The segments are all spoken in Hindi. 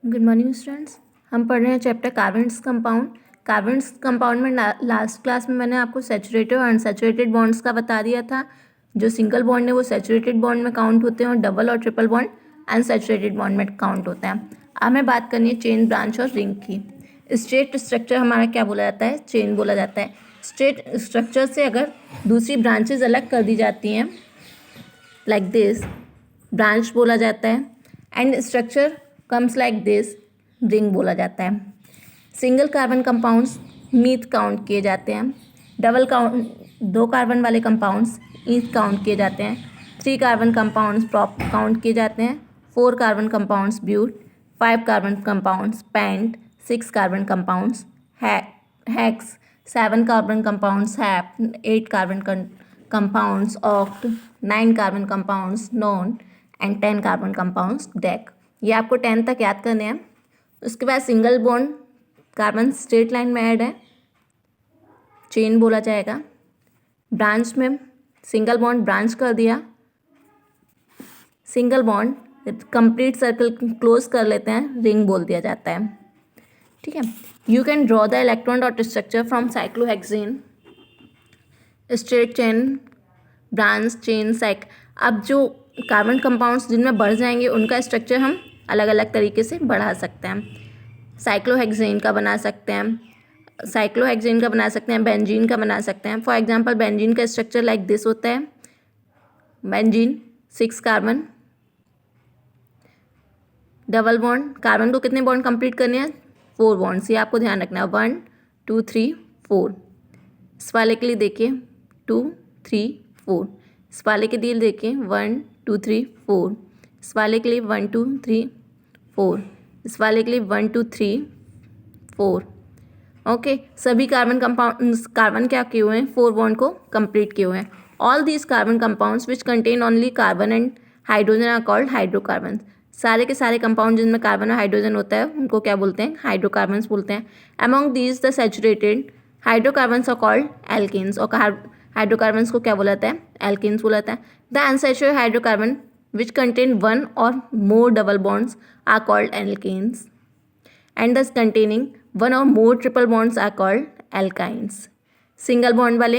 Good morning students. हम पढ़ रहे हैं chapter carbons compound. Carbons compound में लास्ट क्लास में मैंने आपको सैचुरेटेड और अनसैचुरेटेड बॉन्ड्स का बता दिया था। जो सिंगल बॉन्ड है वो सैचुरेटेड बॉन्ड में काउंट होते हैं और डबल और ट्रिपल बॉन्ड अनसैचुरेटेड बॉन्ड में काउंट होता है। अब हमें बात करनी है चेन, ब्रांच और रिंग की। स्ट्रेट स्ट्रक्चर हमारा क्या बोला जाता है? चेन बोला जाता है। स्ट्रेट स्ट्रक्चर से अगर दूसरी ब्रांचेज अलग कर दी जाती हैं लाइक दिस, ब्रांच बोला जाता है। And structure comes like this, ring बोला जाता है। Single carbon compounds myth count किए जाते हैं। डबल काउंट 2 कार्बन वाले कंपाउंड्स ईथ काउंट किए जाते हैं। 3 कार्बन कंपाउंड्स प्रॉप काउंट किए जाते हैं। 4 carbon compounds but, 5 carbon compounds pent, 6 carbon compounds hex, 7 carbon compounds hep, 8 carbon compounds oct, 9 carbon compounds non and 10 carbon compounds dec. ये आपको 10 तक याद करने हैं। उसके बाद single bond carbon straight line में ऐड है, चेन बोला जाएगा। ब्रांच में सिंगल बॉन्ड ब्रांच कर दिया, single bond complete circle close कर लेते हैं, रिंग बोल दिया जाता है। ठीक है। You can draw the electron dot structure from cyclohexane, straight chain, branch chain cyc. अब जो कार्बन कंपाउंड्स जिनमें बढ़ जाएंगे उनका स्ट्रक्चर हम अलग अलग तरीके से बढ़ा सकते हैं। साइक्लोहेक्सेन का बना सकते हैं, बेंजीन का बना सकते हैं। फॉर एग्जांपल बेंजीन का स्ट्रक्चर लाइक दिस होता है। Benzene 6 carbon, double bond, carbon को कितने बॉन्ड कंप्लीट करने हैं? 4 बॉन्ड्स, ये आपको ध्यान रखना है। 1 2 3 4। इस वाले के लिए देखिए 2 3 4। इस वाले के लिए देखिए 1 2 3 4। इस वाले के लिए 1 2 3 4। इस वाले के लिए 1 2 3 4। ओके, सभी कार्बन क्या किए हुए हैं? 4 बॉन्ड को कंप्लीट किए हुए हैं। All these carbon compounds which contain only carbon and hydrogen are called hydrocarbon. सारे के सारे कंपाउंड जिनमें कार्बन और हाइड्रोजन होता है उनको क्या बोलते हैं? हाइड्रोकार्बन्स बोलते हैं। Among these the saturated hydrocarbons are called alkanes. और हाइड्रोकार्बन्स को क्या बोला जाता है? एल्केन्स बोला जाता है। The unsaturated hydrocarbon which contain one or more double bonds are called alkanes, and thus containing one or more triple bonds are called alkynes. Single bond वाले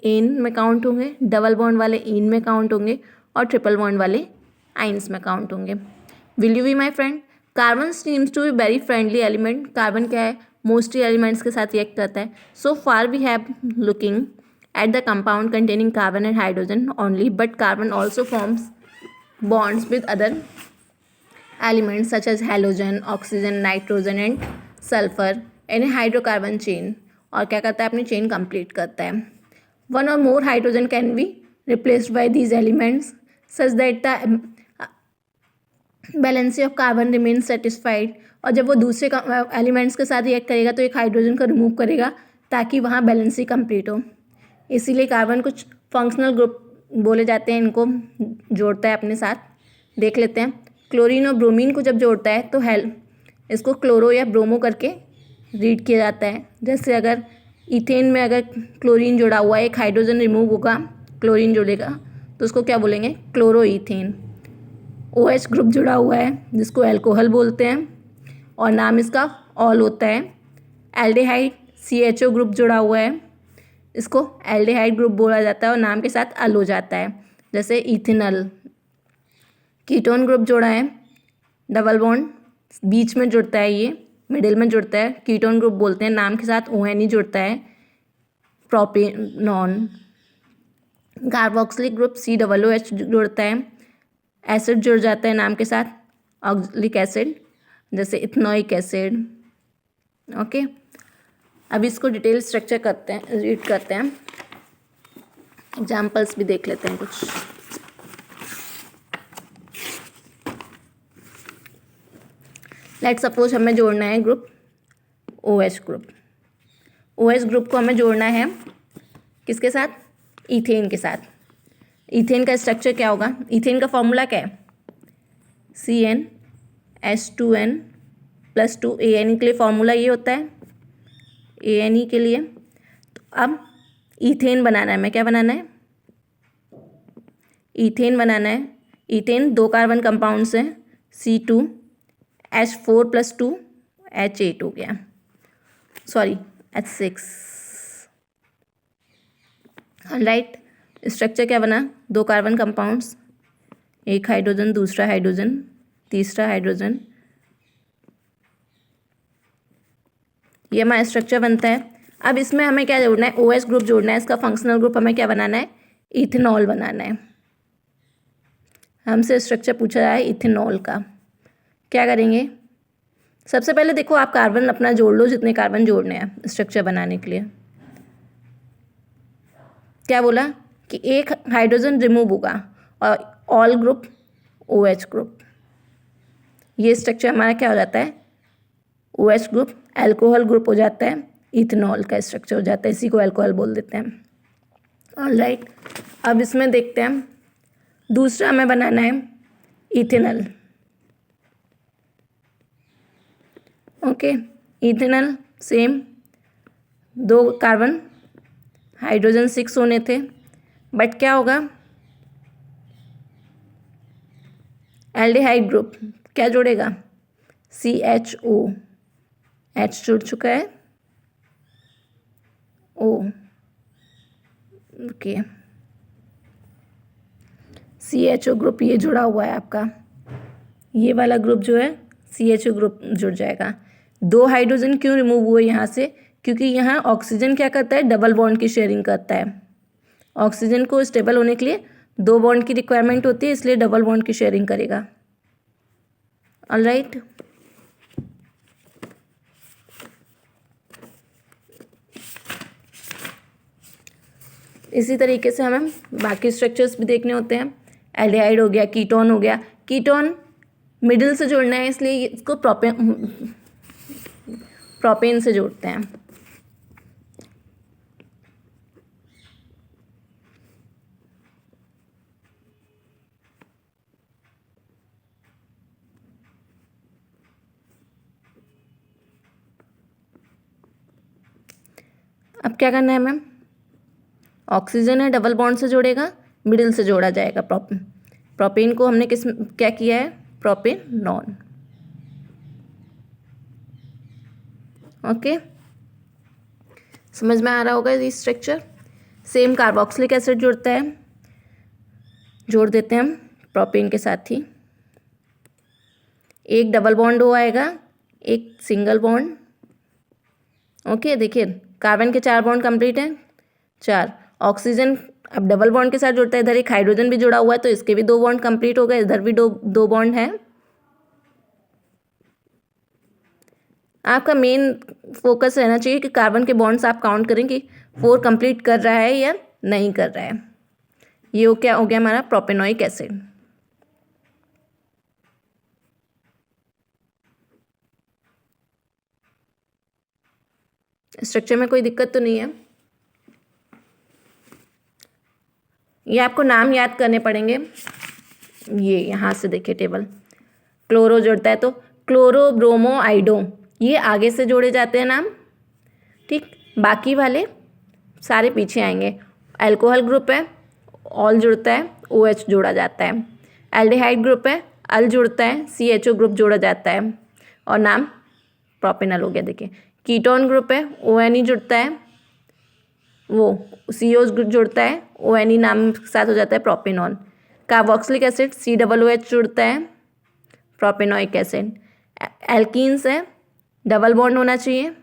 एन में काउंट होंगे, डबल बॉन्ड वाले इन में काउंट होंगे और ट्रिपल बॉन्ड वाले आइंस में काउंट होंगे। Will you be my friend? Carbon seems to be very friendly element. Carbon क्या है? मोस्टली एलिमेंट्स के साथ रिएक्ट करता है। So far we have looking at the compound containing carbon and hydrogen only, but carbon also forms bonds with other elements such as halogen, oxygen, nitrogen and sulfur in a hydrocarbon chain। और क्या करता है? अपनी चेन कंप्लीट करता है। One or more hydrogen can be replaced by these elements such that the valency of carbon remain satisfied. और जब वो दूसरे एलिमेंट्स के साथ रिएक्ट करेगा तो एक हाइड्रोजन को रिमूव करेगा ताकि वहाँ बैलेंसी कंप्लीट हो। इसीलिए कार्बन कुछ फंक्शनल ग्रुप बोले जाते हैं, इनको जोड़ता है अपने साथ। देख लेते हैं। क्लोरीन और ब्रोमीन को जब जोड़ता है तो इसको क्लोरो या ब्रोमो करके रीड किया जाता है। जैसे अगर इथेन में अगर क्लोरीन जुड़ा हुआ है, एक हाइड्रोजन रिमूव होगा, क्लोरीन जुड़ेगा तो उसको क्या बोलेंगे? Chloro ethane. OH ग्रुप जुड़ा हुआ है जिसको अल्कोहल बोलते हैं और नाम इसका ऑल होता है। एल्डिहाइड CHO ग्रुप जुड़ा हुआ है, इसको एल्डिहाइड ग्रुप बोला जाता है और नाम के साथ अल हो जाता है, जैसे इथेनॉल। कीटोन ग्रुप जोड़ा है, डबल बॉन्ड बीच में जुड़ता है, ये मिडिल में जुड़ता है, कीटोन ग्रुप बोलते हैं। नाम के साथ ONE जुड़ता है, प्रोपेनॉन। कार्बोक्सिलिक ग्रुप COOH जुड़ता है। एसिड जुड़ जाता है नाम के साथ, ऑक्सिलिक एसिड, जैसे इथेनोइक एसिड। ओके, अब इसको डिटेल स्ट्रक्चर करते हैं, रीड करते हैं। एग्जाम्पल्स भी देख लेते हैं कुछ। लेट सपोज हमें जोड़ना है group OH group. OH group को हमें जोड़ना है किसके साथ? इथेन के साथ। इथेन का स्ट्रक्चर क्या होगा? इथेन का फॉर्मूला क्या है? CnH2n+2। ANE के लिए फॉर्मूला ये होता है, ANE के लिए। तो अब इथेन बनाना है, हमें क्या बनाना है? इथेन बनाना है। इथेन 2 कार्बन कंपाउंड्स हैं, C2 H4 + 2 H8 हो गया, सॉरी H6। राइट, स्ट्रक्चर क्या बना, 2 कार्बन कंपाउंड्स, एक हाइड्रोजन, दूसरा हाइड्रोजन, तीसरा हाइड्रोजन, ये हमारा स्ट्रक्चर बनता है। अब इसमें हमें क्या जोड़ना है, OH ग्रुप जोड़ना है। इसका फंक्शनल ग्रुप हमें क्या बनाना है, इथेनॉल बनाना है। हमसे स्ट्रक्चर पूछा जाए इथेनॉल का, क्या करेंगे, सबसे पहले देखो आप कार्बन अपना जोड़ लो, जितने कार्बन जोड़ने हैं स्ट्रक्चर बनाने के लिए। क्या बोला कि एक हाइड्रोजन रिमूव होगा और ऑल ग्रुप OH ग्रुप, ये स्ट्रक्चर हमारा क्या हो जाता है, OH ग्रुप, अल्कोहल ग्रुप हो जाता है, इथेनॉल का स्ट्रक्चर हो जाता है, इसी को अल्कोहल बोल देते हैं। ऑलराइट, अब इसमें देखते हैं, दूसरा हमें बनाना है ethanol. Okay, ethanol same, 2 carbon, hydrogen 6 होने थे, बट क्या होगा, एल्डिहाइड ग्रुप क्या जोड़ेगा, CHO, H जुड़ चुका है, O, ओके, CHO ग्रुप ये जुड़ा हुआ है आपका, ये वाला ग्रुप जो है CHO ग्रुप जुड़ जाएगा। 2 हाइड्रोजन क्यों रिमूव हुए यहाँ से, क्योंकि यहाँ ऑक्सीजन क्या करता है, डबल बॉन्ड की शेयरिंग करता है। ऑक्सीजन को स्टेबल होने के लिए 2 बॉन्ड की रिक्वायरमेंट होती है, इसलिए डबल बॉन्ड की शेयरिंग करेगा। ऑलराइट, इसी तरीके से हमें बाकी स्ट्रक्चर्स भी देखने होते हैं। एल्डिहाइड हो गया, कीटोन हो गया, कीटोन मिडिल से जोड़ना है, इसलिए इसको प्रोपेन से जोड़ते हैं। अब क्या करना है मैम, ऑक्सीजन है डबल बॉन्ड से जोड़ेगा, मिडिल से जोड़ा जाएगा प्रोपेन को हमने क्या किया है, प्रोपेनॉन। ओके, समझ में आ रहा होगा ये स्ट्रक्चर। सेम कार्बोक्सिलिक एसिड जुड़ता है, जोड़ देते हैं हम प्रोपेन के साथ ही, एक डबल बॉन्ड हो आएगा, एक सिंगल बॉन्ड। ओके, देखिए कार्बन के 4 बॉन्ड कंप्लीट हैं, 4, ऑक्सीजन अब डबल बॉन्ड के साथ जुड़ता है, इधर एक हाइड्रोजन भी जुड़ा हुआ है तो इसके भी 2 बॉन्ड कंप्लीट हो गए, इधर भी दो बॉन्ड है। आपका मेन फोकस रहना चाहिए कि कार्बन के बॉन्ड्स आप काउंट करें कि 4 कंप्लीट कर रहा है या नहीं कर रहा है। ये क्या हो गया हमारा प्रोपेनोइक एसिड। स्ट्रक्चर में कोई दिक्कत तो नहीं है। ये आपको नाम याद करने पड़ेंगे, ये यहाँ से देखिए टेबल, क्लोरो जुड़ता है तो क्लोरो ब्रोमो आइडो, ये आगे से जोड़े जाते हैं नाम, ठीक, बाकी वाले सारे पीछे आएंगे। अल्कोहल ग्रुप है, ऑल जुड़ता है, OH जोड़ा जाता है। एल्डिहाइड ग्रुप है, अल जुड़ता है, CHO ग्रुप जोड़ा जाता है और नाम प्रोपेनॉल हो गया। देखिए कीटोन ग्रुप है, ONE जुड़ता है, वो CO ग्रुप जुड़ता है, ONE नाम के साथ हो जाता है प्रोपेनॉन। कार्बोक्सिलिक एसिड COOH जुड़ता है, प्रोपेनोइक एसिड। एल्कीन्स है, डबल बॉन्ड होना चाहिए,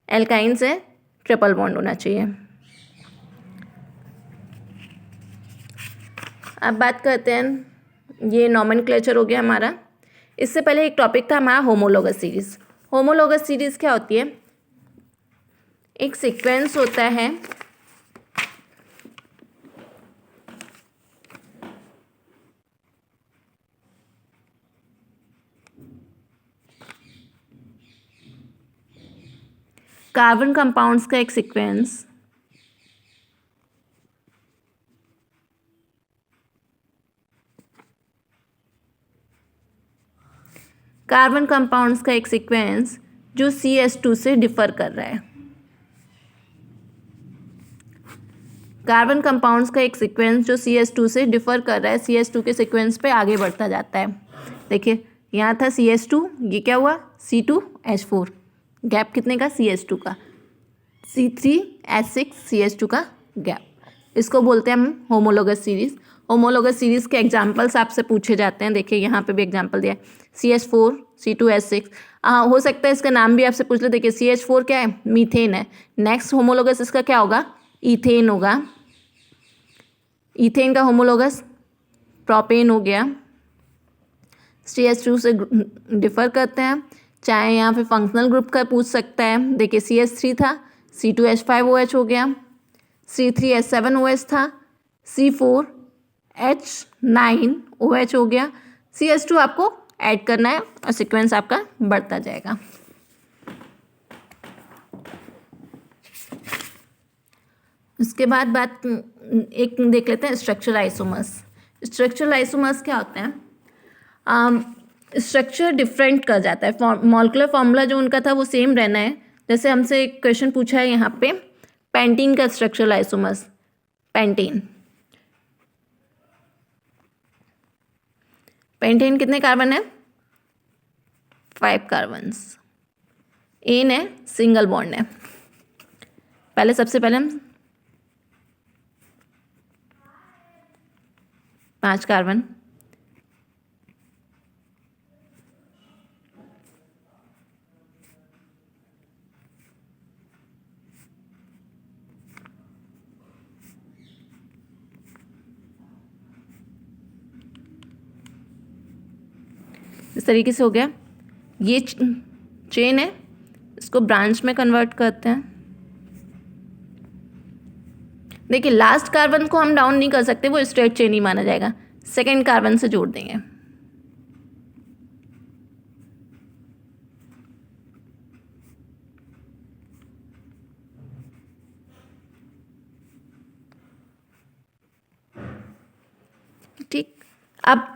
एल्काइन्स है, ट्रिपल बॉन्ड होना चाहिए। अब बात करते हैं, ये नॉमेनक्लेचर हो गया हमारा। इससे पहले एक टॉपिक था हमारा होमोलोगस सीरीज। होमोलोगस सीरीज क्या होती है, एक सीक्वेंस होता है कार्बन कंपाउंड्स का, एक सीक्वेंस कार्बन कंपाउंड्स का एक सीक्वेंस जो CH2 से डिफर कर रहा है। कार्बन कंपाउंड्स का एक सीक्वेंस जो CH2 से डिफर कर रहा है, CH2 के सीक्वेंस पे आगे बढ़ता जाता है। देखिए यहाँ था CH2, ये क्या हुआ C2H4, गैप कितने का CH2 का, C3H6CH2 का गैप, इसको बोलते हैं हम होमोलोगस सीरीज। होमोलोगस सीरीज के एग्जांपल्स आपसे पूछे जाते हैं, देखिए यहाँ पे भी एग्जांपल दिया है CH4 C2H6। हो सकता है इसका नाम भी आपसे पूछ ले, देखिए CH4 क्या है, मीथेन है। नेक्स्ट होमोलोगस इसका क्या होगा, इथेन होगा। इथेन का होमोलोगस प्रोपेन हो गया। CH2 से डिफर करते हैं, चाहे यहाँ पे फंक्शनल ग्रुप का पूछ सकता है, देखिए CH3 था, C2H5OH हो गया, C3H7OH था, C4H9OH हो गया, CH2 आपको ऐड करना है और सीक्वेंस आपका बढ़ता जाएगा। उसके बाद बात एक देख लेते हैं स्ट्रक्चरल आइसोमर्स। स्ट्रक्चरल आइसोमर्स क्या होते हैं, स्ट्रक्चर डिफरेंट कर जाता है, मॉलिक्यूलर फॉर्मूला जो उनका था वो सेम रहना है। जैसे हमसे एक क्वेश्चन पूछा है यहाँ पे, पेंटीन का स्ट्रक्चरल आइसोमर्स, पेंटेन कितने कार्बन है, 5 कार्बन्स, एन है, सिंगल बॉन्ड है। सबसे पहले हम 5 कार्बन, इस तरीके से हो गया। ये चेन है, इसको ब्रांच में कन्वर्ट करते हैं। देखिए लास्ट कार्बन को हम डाउन नहीं कर सकते, वो स्ट्रेट चेन ही माना जाएगा, सेकेंड कार्बन से जोड़ देंगे। ठीक, अब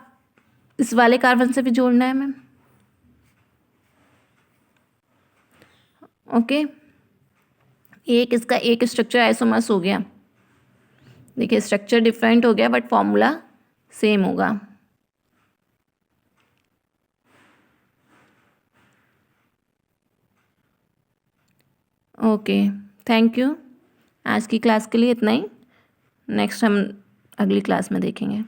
इस वाले कार्बन से भी जोड़ना है मैम। ओके, एक इसका एक स्ट्रक्चर आइसोमर्स हो गया। देखिए स्ट्रक्चर डिफरेंट हो गया बट फॉर्मूला सेम होगा। Okay, thank you. आज की क्लास के लिए इतना ही, नेक्स्ट हम अगली क्लास में देखेंगे।